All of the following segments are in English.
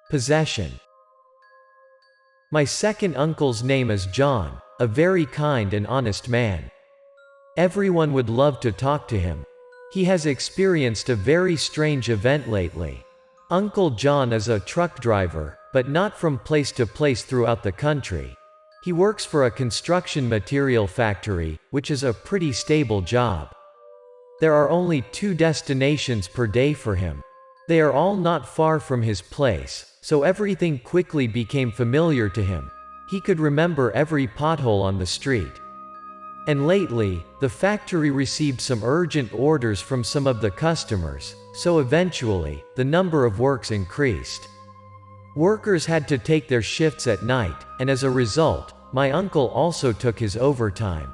Possession. My second uncle's name is John, a very kind and honest man. Everyone would love to talk to him. He has experienced a very strange event lately. Uncle John is a truck driver, but not from place to place throughout the country. He works for a construction material factory, which is a pretty stable job. There are only 2 destinations per day for him. They are all not far from his place, so everything quickly became familiar to him. He could remember every pothole on the street. And lately, the factory received some urgent orders from some of the customers, so eventually, the number of works increased. Workers had to take their shifts at night, and as a result, my uncle also took his overtime.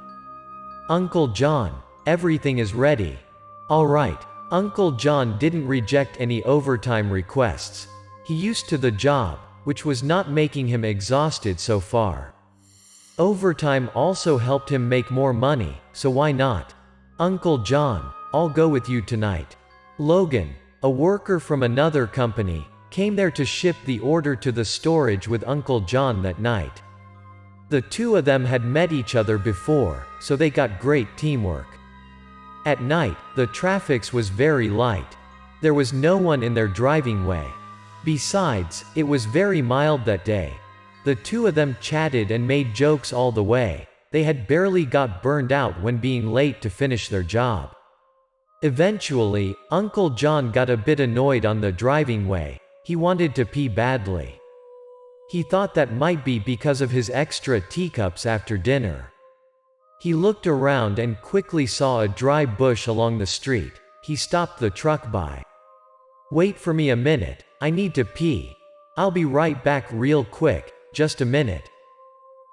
Uncle John, everything is ready. All right. Uncle John didn't reject any overtime requests. He used to the job, which was not making him exhausted so far. Overtime also helped him make more money, so why not? Uncle John, I'll go with you tonight. Logan, a worker from another company, came there to ship the order to the storage with Uncle John that night. The 2 of them had met each other before, so they got great teamwork. At night, the traffic was very light. There was no one in their driving way. Besides, it was very mild that day. The 2 of them chatted and made jokes all the way. They had barely got burned out when being late to finish their job. Eventually, Uncle John got a bit annoyed on the driving way. He wanted to pee badly. He thought that might be because of his extra teacups after dinner. He looked around and quickly saw a dry bush along the street. He stopped the truck by. "Wait for me a minute, I need to pee. I'll be right back real quick, just a minute."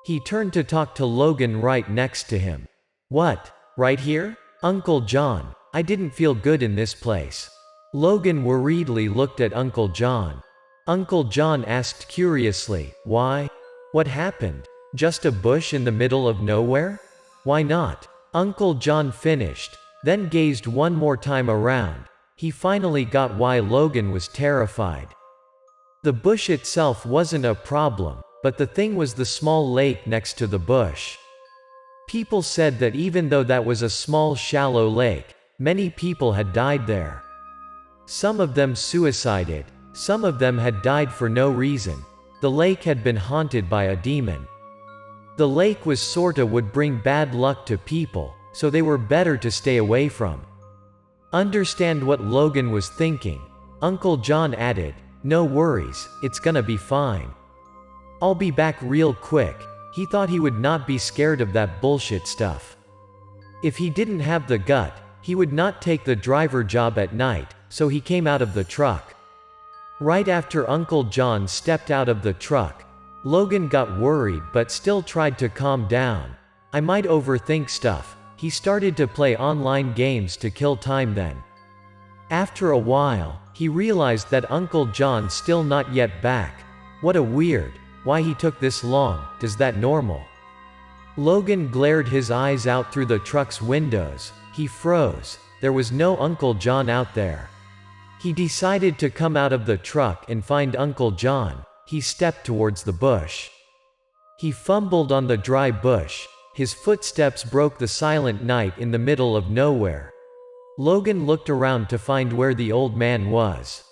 He turned to talk to Logan right next to him. "What, right here? Uncle John, I didn't feel good in this place." Logan worriedly looked at Uncle John. Uncle John asked curiously, "Why? What happened? Just a bush in the middle of nowhere? Why not?" Uncle John finished, then gazed one more time around. He finally got why Logan was terrified. The bush itself wasn't a problem, but the thing was the small lake next to the bush. People said that even though that was a small shallow lake, many people had died there. Some of them suicided, some of them had died for no reason. The lake had been haunted by a demon. The lake was sorta would bring bad luck to people, so they were better to stay away from. Understand what Logan was thinking. Uncle John added, "No worries, it's gonna be fine. I'll be back real quick." He thought he would not be scared of that bullshit stuff. If he didn't have the gut, he would not take the driver job at night, so he came out of the truck. Right after Uncle John stepped out of the truck, Logan got worried but still tried to calm down. "I might overthink stuff." He started to play online games to kill time then. After a while, he realized that Uncle John still not yet back. What a weird, why he took this long, is that normal? Logan glared his eyes out through the truck's windows. He froze. There was no Uncle John out there. He decided to come out of the truck and find Uncle John. He stepped towards the bush. He fumbled on the dry bush. His footsteps broke the silent night in the middle of nowhere. Logan looked around to find where the old man was.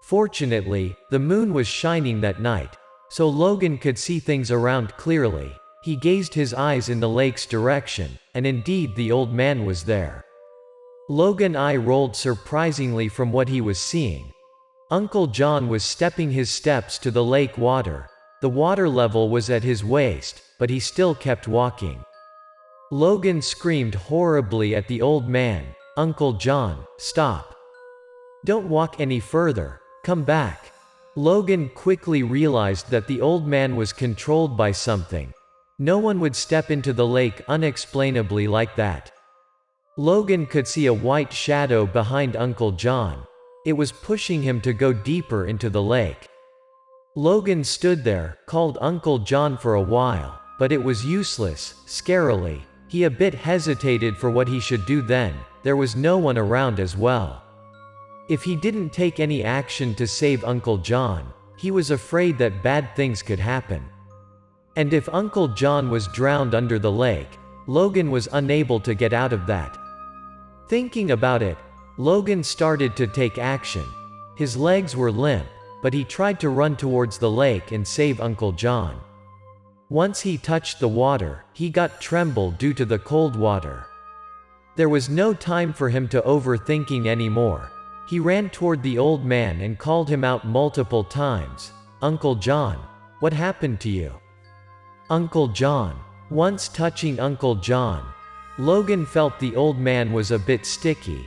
Fortunately, the moon was shining that night, so Logan could see things around clearly. He gazed his eyes in the lake's direction, and indeed the old man was there. Logan's eye rolled surprisingly from what he was seeing. Uncle John was stepping his steps to the lake water. The water level was at his waist, but he still kept walking. Logan screamed horribly at the old man, "Uncle John, stop. Don't walk any further. Come back." Logan quickly realized that the old man was controlled by something. No one would step into the lake unexplainably like that. Logan could see a white shadow behind Uncle John. It was pushing him to go deeper into the lake. Logan stood there, called Uncle John for a while, but it was useless. Scarily, he a bit hesitated for what he should do then. There was no one around as well. If he didn't take any action to save Uncle John, He was afraid that bad things could happen. And if Uncle John was drowned under the lake, Logan was unable to get out of that. Thinking about it, Logan started to take action. His legs were limp, but he tried to run towards the lake and save Uncle John. Once he touched the water, he got trembled due to the cold water. There was no time for him to overthinking anymore. He ran toward the old man and called him out multiple times. "Uncle John, what happened to you? Uncle John." Once touching Uncle John, Logan felt the old man was a bit sticky.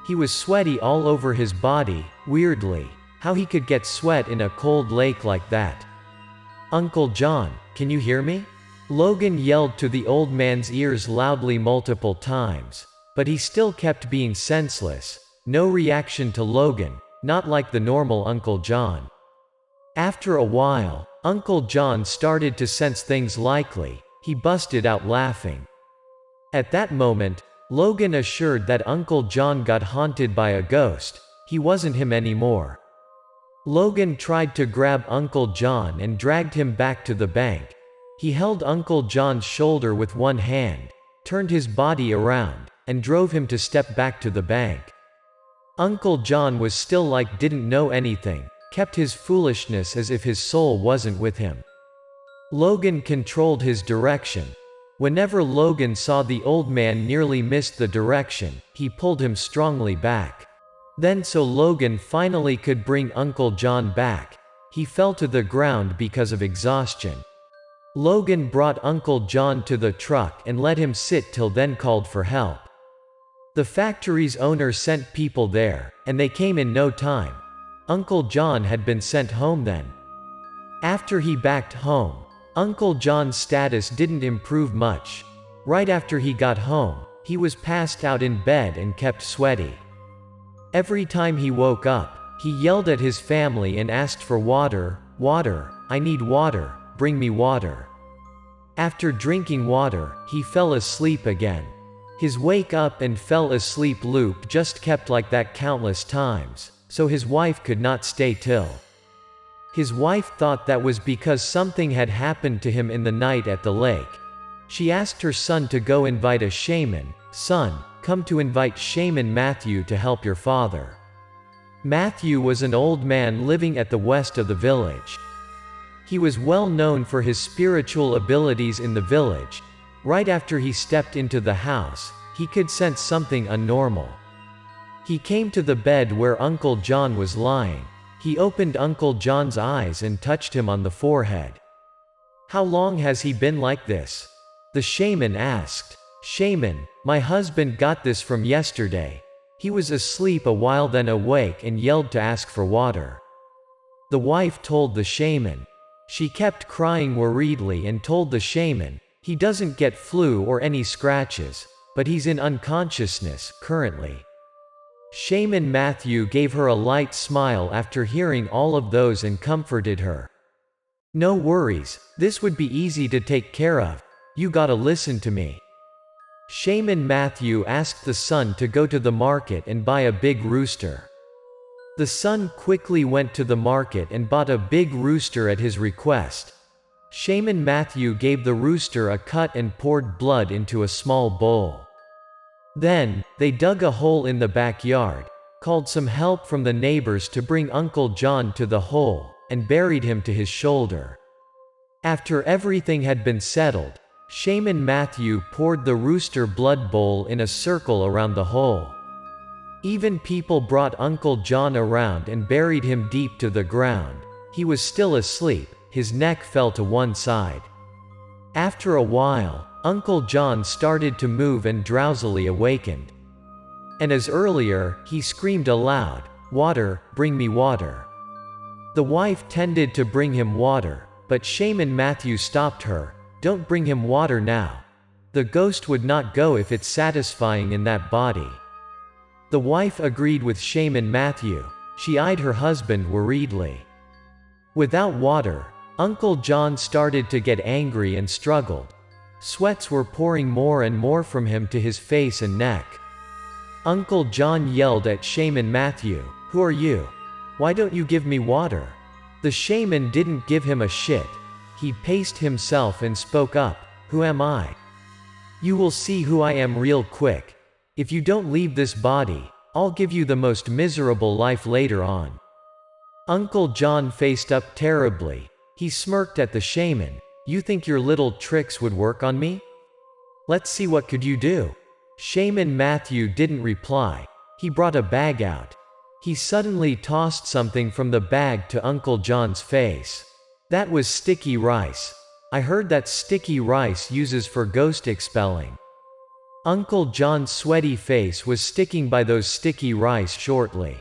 He was sweaty all over his body. Weirdly, how he could get sweat in a cold lake like that. "Uncle John, can you hear me?" Logan yelled to the old man's ears loudly multiple times, but he still kept being senseless. No reaction to Logan, not like the normal Uncle John. After a while, Uncle John started to sense things likely. He busted out laughing. At that moment, Logan assured that Uncle John got haunted by a ghost. He wasn't him anymore. Logan tried to grab Uncle John and dragged him back to the bank. He held Uncle John's shoulder with one hand, turned his body around, and drove him to step back to the bank. Uncle John was still like didn't know anything, kept his foolishness as if his soul wasn't with him. Logan controlled his direction. Whenever Logan saw the old man nearly missed the direction, he pulled him strongly back. Then so Logan finally could bring Uncle John back. He fell to the ground because of exhaustion. Logan brought Uncle John to the truck and let him sit till then called for help. The factory's owner sent people there, and they came in no time. Uncle John had been sent home then. After he backed home, Uncle John's status didn't improve much. Right after he got home, he was passed out in bed and kept sweaty. Every time he woke up, he yelled at his family and asked for water. "Water, I need water, bring me water." After drinking water, he fell asleep again. His wake up and fell asleep loop just kept like that countless times, so his wife could not stay till. His wife thought that was because something had happened to him in the night at the lake. She asked her son to go invite a shaman. "Son, come to invite Shaman Matthew to help your father." Matthew was an old man living at the west of the village. He was well known for his spiritual abilities in the village. Right after he stepped into the house, he could sense something unnormal. He came to the bed where Uncle John was lying. He opened Uncle John's eyes and touched him on the forehead. "How long has he been like this?" the shaman asked. "Shaman, my husband got this from yesterday. He was asleep a while then awake and yelled to ask for water." The wife told the shaman. She kept crying worriedly and told the shaman, "He doesn't get flu or any scratches, but he's in unconsciousness currently." Shaman Matthew gave her a light smile after hearing all of those and comforted her. "No worries, this would be easy to take care of. You gotta listen to me." Shaman Matthew asked the son to go to the market and buy a big rooster. The son quickly went to the market and bought a big rooster at his request. Shaman Matthew gave the rooster a cut and poured blood into a small bowl. Then, they dug a hole in the backyard, called some help from the neighbors to bring Uncle John to the hole, and buried him to his shoulder. After everything had been settled, Shaman Matthew poured the rooster blood bowl in a circle around the hole. Even people brought Uncle John around and buried him deep to the ground. He was still asleep, his neck fell to one side. After a while, Uncle John started to move and drowsily awakened. And as earlier, he screamed aloud, "Water, bring me water." The wife tended to bring him water, but Shaman Matthew stopped her. "Don't bring him water now. The ghost would not go if it's satisfying in that body." The wife agreed with Shaman Matthew. She eyed her husband worriedly. Without water, Uncle John started to get angry and struggled. Sweats were pouring more and more from him to his face and neck. Uncle John yelled at Shaman Matthew, "Who are you? Why don't you give me water?" The shaman didn't give him a shit. He paced himself and spoke up, "Who am I? You will see who I am real quick. If you don't leave this body, I'll give you the most miserable life later on." Uncle John faced up terribly. He smirked at the shaman. "You think your little tricks would work on me? Let's see what could you do." Shaman Matthew didn't reply. He brought a bag out. He suddenly tossed something from the bag to Uncle John's face. That was sticky rice. I heard that sticky rice uses for ghost expelling. Uncle John's sweaty face was sticking by those sticky rice shortly.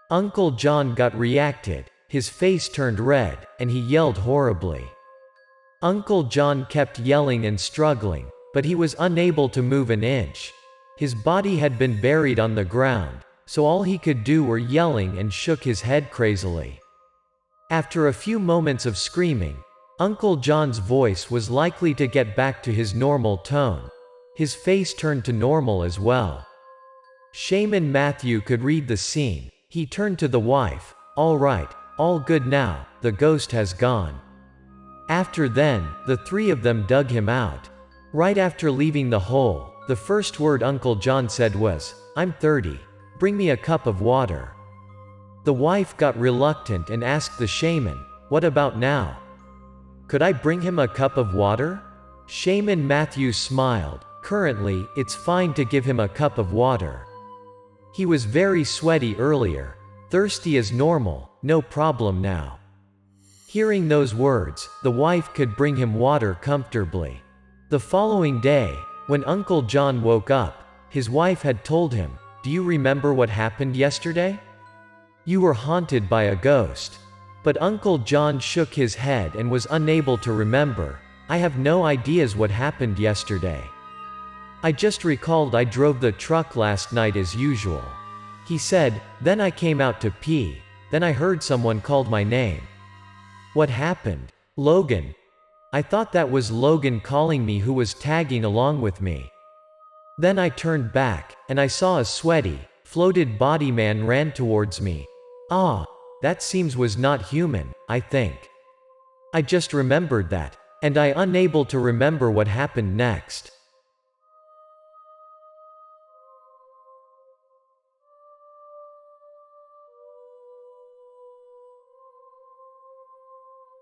Uncle John got reacted, his face turned red, and he yelled horribly. Uncle John kept yelling and struggling, but he was unable to move an inch. His body had been buried on the ground, so all he could do were yelling and shook his head crazily. After a few moments of screaming, Uncle John's voice was likely to get back to his normal tone. His face turned to normal as well. Shaman Matthew could read the scene. He turned to the wife. "All right, all good now, the ghost has gone." After then, the three of them dug him out. Right after leaving the hole, the first word Uncle John said was, "I'm 30. Bring me a cup of water." The wife got reluctant and asked the shaman, "What about now? Could I bring him a cup of water?" Shaman Matthew smiled. "Currently, it's fine to give him a cup of water. He was very sweaty earlier. Thirsty is normal, no problem now." Hearing those words, the wife could bring him water comfortably. The following day, when Uncle John woke up, his wife had told him, "Do you remember what happened yesterday? You were haunted by a ghost." But Uncle John shook his head and was unable to remember. "I have no ideas what happened yesterday. I just recalled I drove the truck last night as usual." He said, "Then I came out to pee, then I heard someone called my name." "What happened? Logan?" "I thought that was Logan calling me who was tagging along with me. Then I turned back, and I saw a sweaty, floated body man ran towards me. Ah, that seems was not human, I think. I just remembered that, and I unable to remember what happened next."